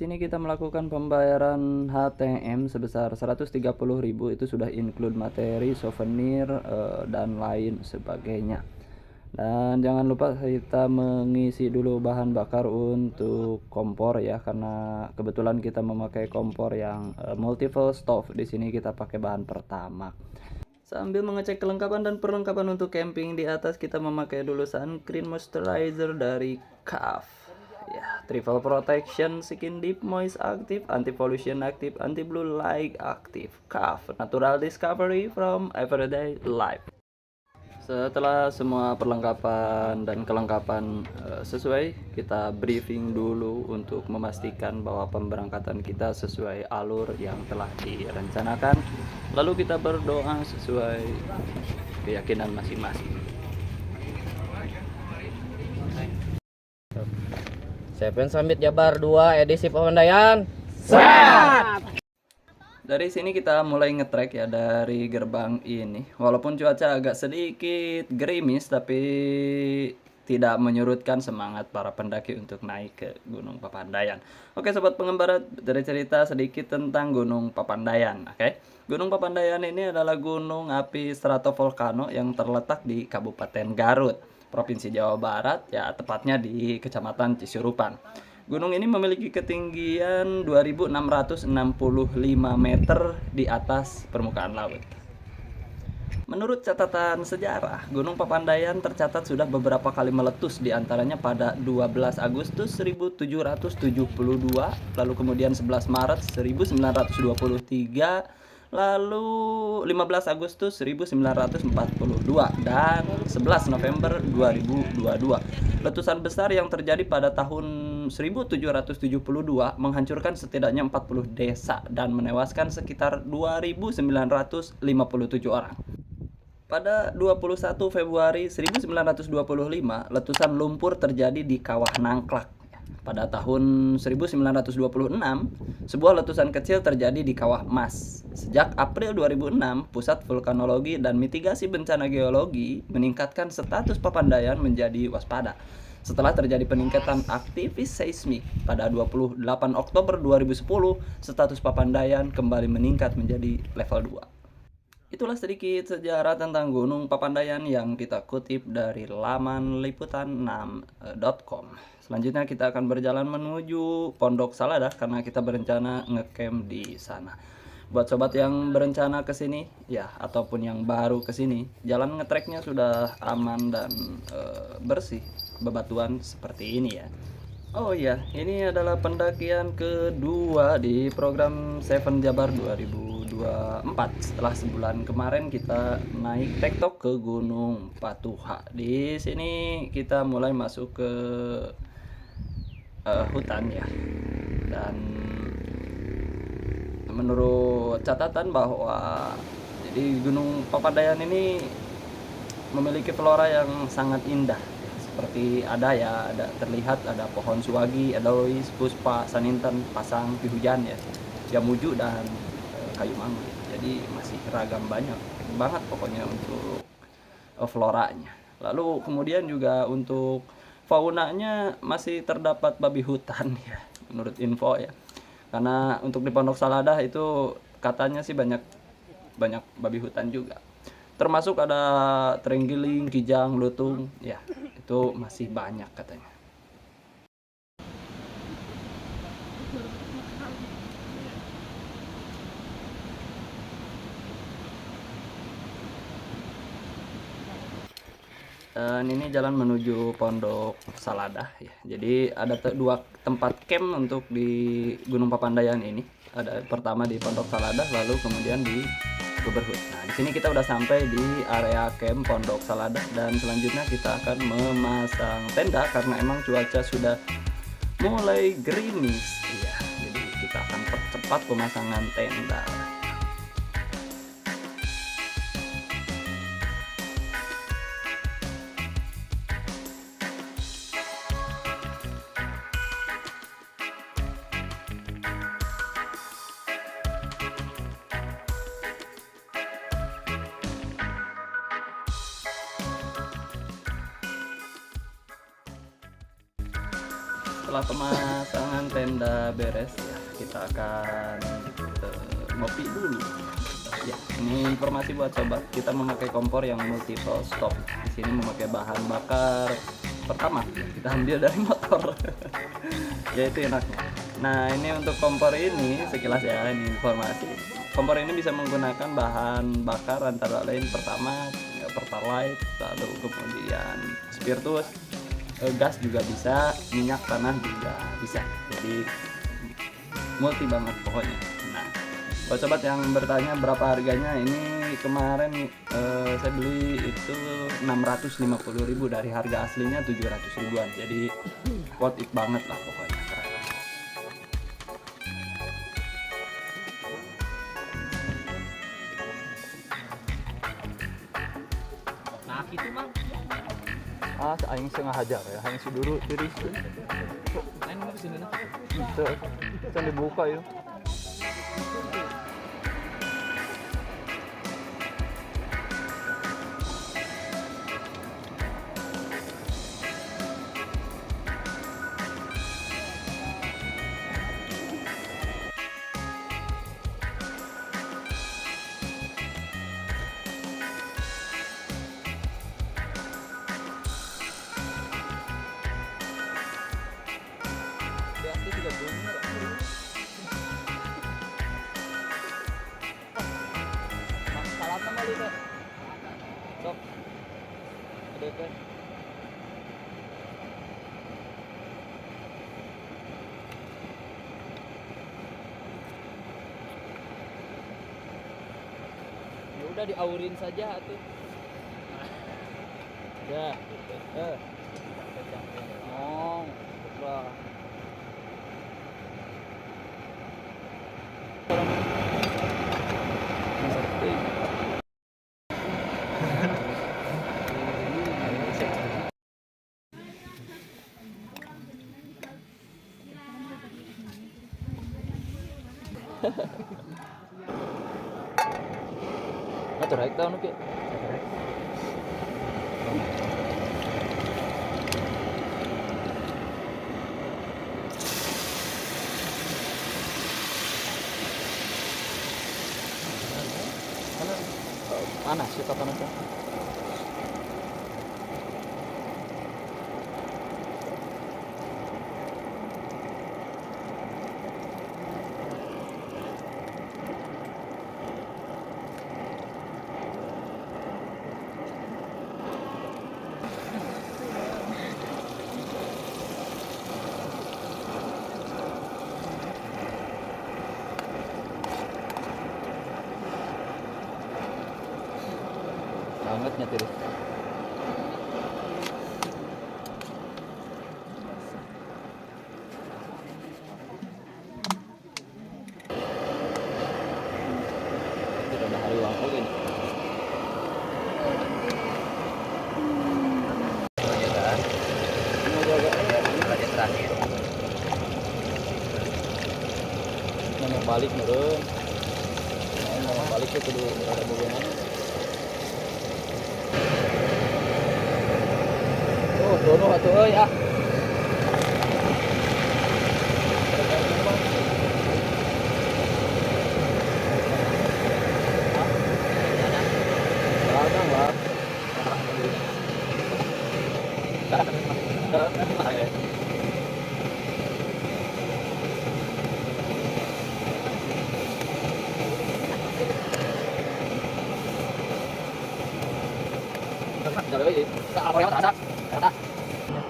sini kita melakukan pembayaran HTM sebesar 130.000, itu sudah include materi, souvenir, dan lain sebagainya. Dan jangan lupa kita mengisi dulu bahan bakar untuk kompor ya, karena kebetulan kita memakai kompor yang multiple stove. Di sini kita pakai bahan pertamax. Sambil mengecek kelengkapan dan perlengkapan untuk camping, di atas kita memakai dulu sunscreen moisturizer dari KAF. Ya, triple protection, skin deep moist active, anti pollution active, anti blue light active. KAF, natural discovery from everyday life. Setelah semua perlengkapan dan kelengkapan sesuai, kita briefing dulu untuk memastikan bahwa pemberangkatan kita sesuai alur yang telah direncanakan. Lalu kita berdoa sesuai keyakinan masing-masing. Seven Summit Jabar 2 edisi Pemandayan. Dari sini kita mulai ngetrek ya, dari gerbang ini. Walaupun cuaca agak sedikit gerimis, tapi tidak menyurutkan semangat para pendaki untuk naik ke Gunung Papandayan. Oke sobat pengembara, dari cerita sedikit tentang Gunung Papandayan. Oke, Gunung Papandayan ini adalah gunung api stratovolcano yang terletak di Kabupaten Garut, Provinsi Jawa Barat, ya tepatnya di Kecamatan Cisurupan. Gunung ini memiliki ketinggian 2.665 meter di atas permukaan laut. Menurut catatan sejarah, Gunung Papandayan tercatat sudah beberapa kali meletus, diantaranya pada 12 Agustus 1772, lalu kemudian 11 Maret 1923, lalu 15 Agustus 1942, dan 11 November 2022. Letusan besar yang terjadi pada tahun 1772 menghancurkan setidaknya 40 desa dan menewaskan sekitar 2.957 orang. Pada 21 Februari 1925, letusan lumpur terjadi di Kawah Nangklak. Pada tahun 1926, sebuah letusan kecil terjadi di Kawah Mas. Sejak April 2006, Pusat Vulkanologi dan Mitigasi Bencana Geologi meningkatkan status Papandayan menjadi waspada. Setelah terjadi peningkatan aktivitas seismik pada 28 Oktober 2010, status Papandayan kembali meningkat menjadi level 2. Itulah sedikit sejarah tentang Gunung Papandayan yang kita kutip dari laman liputan6.com. Selanjutnya kita akan berjalan menuju Pondok Saladah karena kita berencana ngecamp di sana. Buat sobat yang berencana ke sini ya, ataupun yang baru ke sini, jalan ngetreknya sudah aman dan bersih, bebatuan seperti ini ya. Oh iya, ini adalah pendakian kedua di program Seven Jabar 2024. Setelah sebulan kemarin kita naik tektok ke Gunung Patuha. Di sini kita mulai masuk ke hutan ya. Dan menurut catatan bahwa jadi Gunung Papandayan ini memiliki flora yang sangat indah. Seperti ada terlihat ada pohon suwagi, edelweiss, puspa, saninten, pasang, pihujan ya, jamuju dan kayu mangga. Jadi masih ragam banyak banget pokoknya untuk floranya. Lalu kemudian juga untuk faunanya masih terdapat babi hutan ya, menurut info ya. Karena untuk di Pondok Saladah itu katanya sih banyak babi hutan juga. Termasuk ada terenggiling, kijang, lutung, ya itu masih banyak katanya. Dan ini jalan menuju Pondok Saladah ya. Jadi ada dua tempat camp untuk di Gunung Papandayan ini. Ada pertama di Pondok Saladah, lalu kemudian di Guberhut. Nah, di sini kita udah sampai di area camp Pondok Saladah dan selanjutnya kita akan memasang tenda karena emang cuaca sudah mulai gerimis. Iya, jadi kita akan percepat pemasangan tenda. setelah pemasangan tenda beres ya, kita akan ngopi dulu. Ya, ini informasi buat sobat. Kita memakai kompor yang multiple stop. Di sini memakai bahan bakar pertama kita ambil dari motor. Ya itu enaknya. Nah, ini untuk kompor ini sekilas ya, ini informasi. Kompor ini bisa menggunakan bahan bakar antara lain pertama Pertalite, lalu kemudian spiritus, gas juga bisa, minyak tanah juga bisa. Jadi multi banget pokoknya. Nah, buat sobat yang bertanya berapa harganya, ini kemarin saya beli itu 650.000 dari harga aslinya 700 ribuan. Jadi worth it banget lah pokoknya. Nah, gitu Mang. Aing setengah hajar ya, hanya dulu tiris. Aing mau kesini nah. Itu kan dibuka ya. Salam sama lu teh. Sok. Ada teh. Ya udah diaurin saja atuh. Ya. Oh, udah. Atur rek tahun oke. Panas suka panas ya. Bangetnya tiris. Tidak ada hari uang lagi nih. Mau balik nurun. Mau balik ke kudu ada hubungan. Oh, dono atuh euy ah. Larang lah.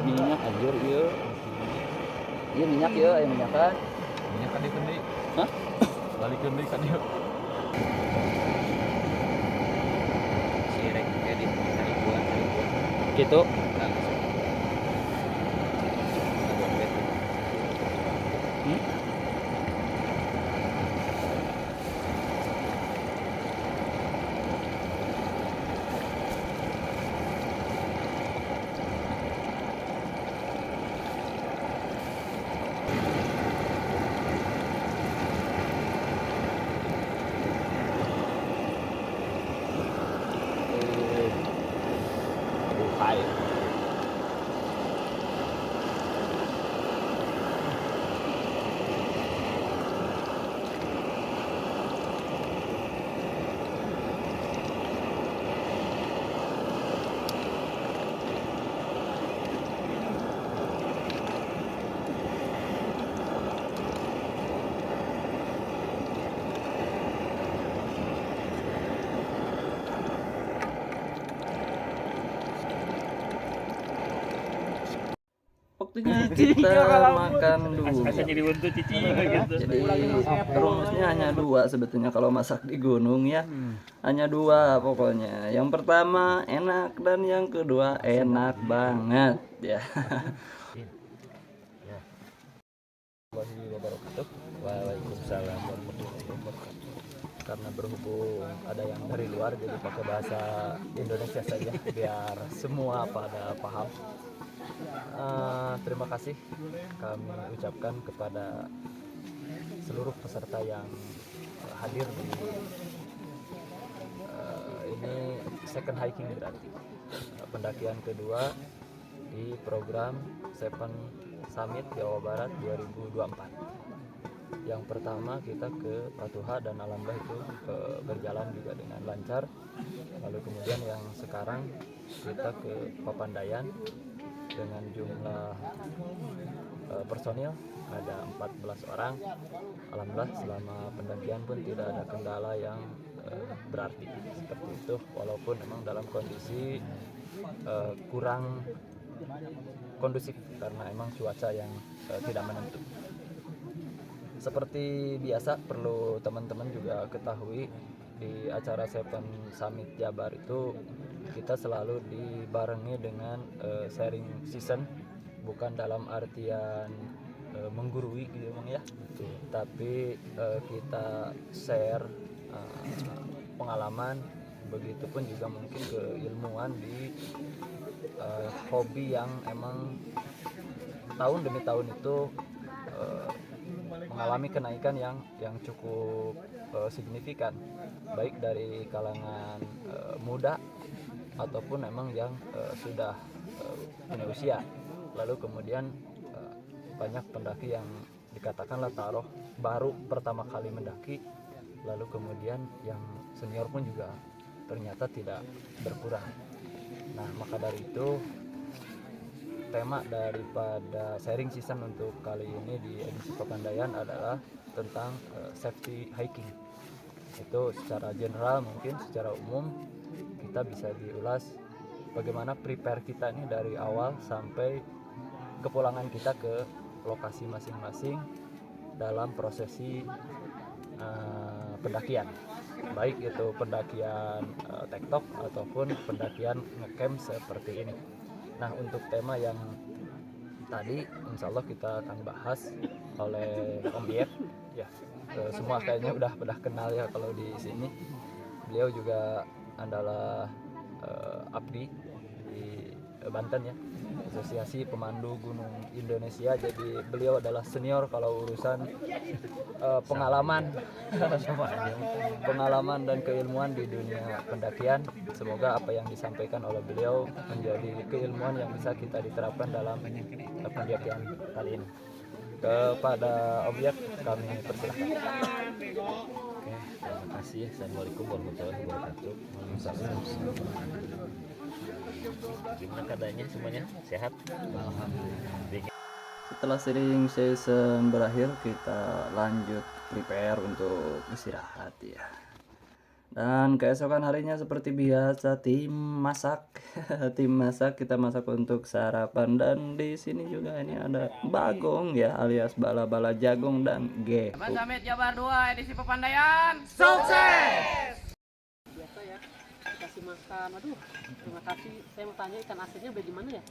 Minyak anjir ieu. Ieu minyak ieu aya minyakan. Minyak kan dikendi. Hah? Balikeun deui kan ieu. Sirek edit ribuan. Gitu. kita makan dulu. Jadi untuk cici gitu. Jadi rumusnya hanya dua sebetulnya kalau masak di gunung ya. Hanya dua pokoknya. Yang pertama enak dan yang kedua enak banget ya. Waalaikumsalam warahmatullahi wabarakatuh. Karena berhubung ada yang dari luar, jadi pakai bahasa Indonesia saja biar semua pada paham. Terima kasih kami ucapkan kepada seluruh peserta yang hadir di ini second hiking berarti pendakian kedua di program Seven Summit Jawa Barat 2024. Yang pertama kita ke Patuha dan alhamdulillah itu berjalan juga dengan lancar. Lalu kemudian yang sekarang kita ke Papandayan dengan jumlah personil ada 14 orang. Alhamdulillah selama pendakian pun tidak ada kendala yang berarti seperti itu, walaupun memang dalam kondisi kurang kondusif karena emang cuaca yang tidak menentu. Seperti biasa perlu teman-teman juga ketahui di acara Seven Summit Jabar itu kita selalu dibarengi dengan sharing season, bukan dalam artian menggurui gitu emang ya, tapi kita share pengalaman, begitupun juga mungkin keilmuan di hobi yang emang tahun demi tahun itu mengalami kenaikan yang cukup signifikan, baik dari kalangan muda ataupun memang yang sudah punya usia. Lalu kemudian banyak pendaki yang dikatakanlah taruh baru pertama kali mendaki, lalu kemudian yang senior pun juga ternyata tidak berkurang. Nah, maka dari itu tema daripada sharing season untuk kali ini di edisi Papandayan adalah tentang safety hiking. Itu secara general, mungkin secara umum kita bisa diulas bagaimana prepare kita ini dari awal sampai kepulangan kita ke lokasi masing-masing dalam prosesi pendakian, baik itu pendakian tektok ataupun pendakian ngecamp seperti ini. Nah, untuk tema yang tadi insya Allah kita akan bahas oleh Om Biek ya, semua kayaknya udah kenal ya kalau di sini. Beliau juga adalah abdi di Banten ya, Asosiasi Pemandu Gunung Indonesia. Jadi beliau adalah senior kalau urusan pengalaman dan keilmuan di dunia pendakian. Semoga apa yang disampaikan oleh beliau menjadi keilmuan yang bisa kita diterapkan dalam pendakian kali ini. Kepada objek kami persilahkan. Oke, terima kasih. Assalamualaikum warahmatullahi wabarakatuh. Gimana keadaannya semuanya? Sehat? Alhamdulillah. Setelah sharing season berakhir, kita lanjut prepare untuk istirahat ya. Dan keesokan harinya seperti biasa tim masak kita masak untuk sarapan. Dan di sini juga ini ada bagong ya, alias bala-bala jagung dan gepuk. Summit Jabar 2 edisi Papandayan sukses. Biasa ya, kasih makan. Aduh, terima kasih. Saya mau tanya ikan asinnya bagaimana ya?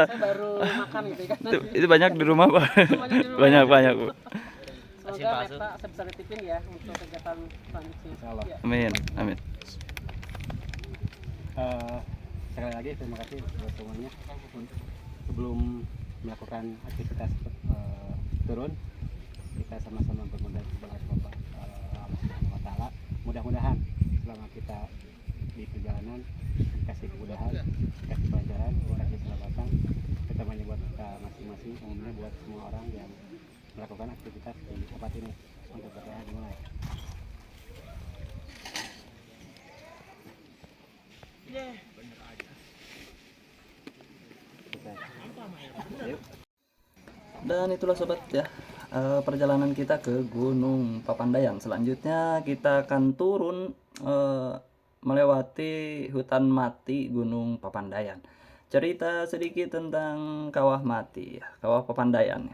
Saya baru makan gitu ikan asin. Itu banyak di rumah Pak. Banyak Bu. Semoga Meta sebesar nitipin ya untuk kegiatan selanjutnya. Insyaallah. Ya. Amin. Sekali lagi terima kasih buat semuanya. Sebelum melakukan aktivitas turun, kita sama-sama bermohon kepada Allah Subhanahu wa taala. Mudah-mudahan selama kita di perjalanan dikasih kemudahan, dikasih pelajaran, dikasih keselamatan, utamanya buat kita masing-masing, umumnya buat semua orang yang melakukan aktivitas di tempat ini. Untuk berdoa dimulai. Dan itulah sobat ya, perjalanan kita ke Gunung Papandayan. Selanjutnya kita akan turun melewati hutan mati Gunung Papandayan. cerita sedikit tentang Kawah Mati, Kawah Papandayan.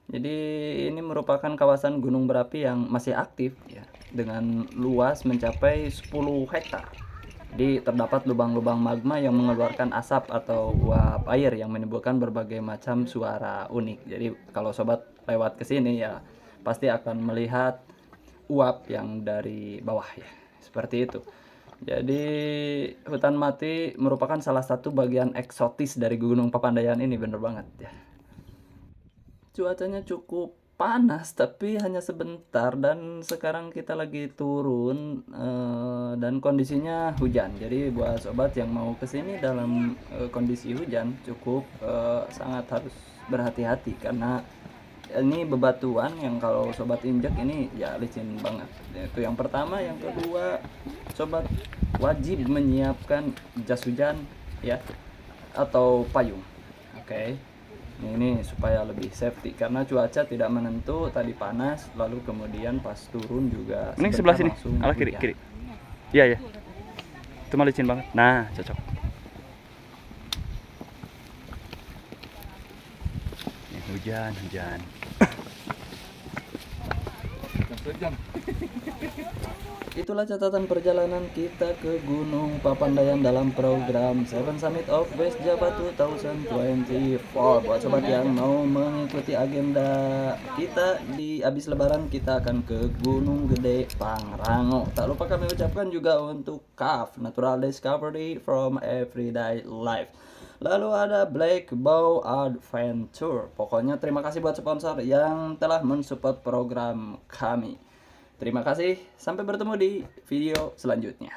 Jadi ini merupakan kawasan gunung berapi yang masih aktif ya, dengan luas mencapai 10 hektar. Jadi terdapat lubang-lubang magma yang mengeluarkan asap atau uap air yang menimbulkan berbagai macam suara unik. Jadi kalau sobat lewat ke sini ya pasti akan melihat uap yang dari bawah ya. Seperti itu. Jadi hutan mati merupakan salah satu bagian eksotis dari Gunung Papandayan ini, bener banget ya. Cuacanya cukup panas tapi hanya sebentar, dan sekarang kita lagi turun dan kondisinya hujan. Jadi buat sobat yang mau kesini dalam kondisi hujan cukup sangat harus berhati-hati, karena ini bebatuan yang kalau sobat injek ini ya licin banget. Itu yang pertama. Yang kedua, sobat wajib menyiapkan jas hujan ya atau payung. Oke. Ini supaya lebih safety, karena cuaca tidak menentu, tadi panas, lalu kemudian pas turun juga Ini sebentar sebelah sini, langsung ala kiri, hujan. kiri. Iya ya. Itu mah licin banget. Nah, cocok. Ini hujan. Sejam. Itulah catatan perjalanan kita ke Gunung Papandayan dalam program Seven Summit of West Java 2024. Buat sobat yang mau mengikuti agenda kita di abis lebaran, kita akan ke Gunung Gede Pangrango. Tak lupa kami ucapkan juga untuk CAF, Natural Discovery from Everyday Life. Lalu ada Black Bow Adventure. Pokoknya terima kasih buat sponsor yang telah mensupport program kami. Terima kasih, sampai bertemu di video selanjutnya.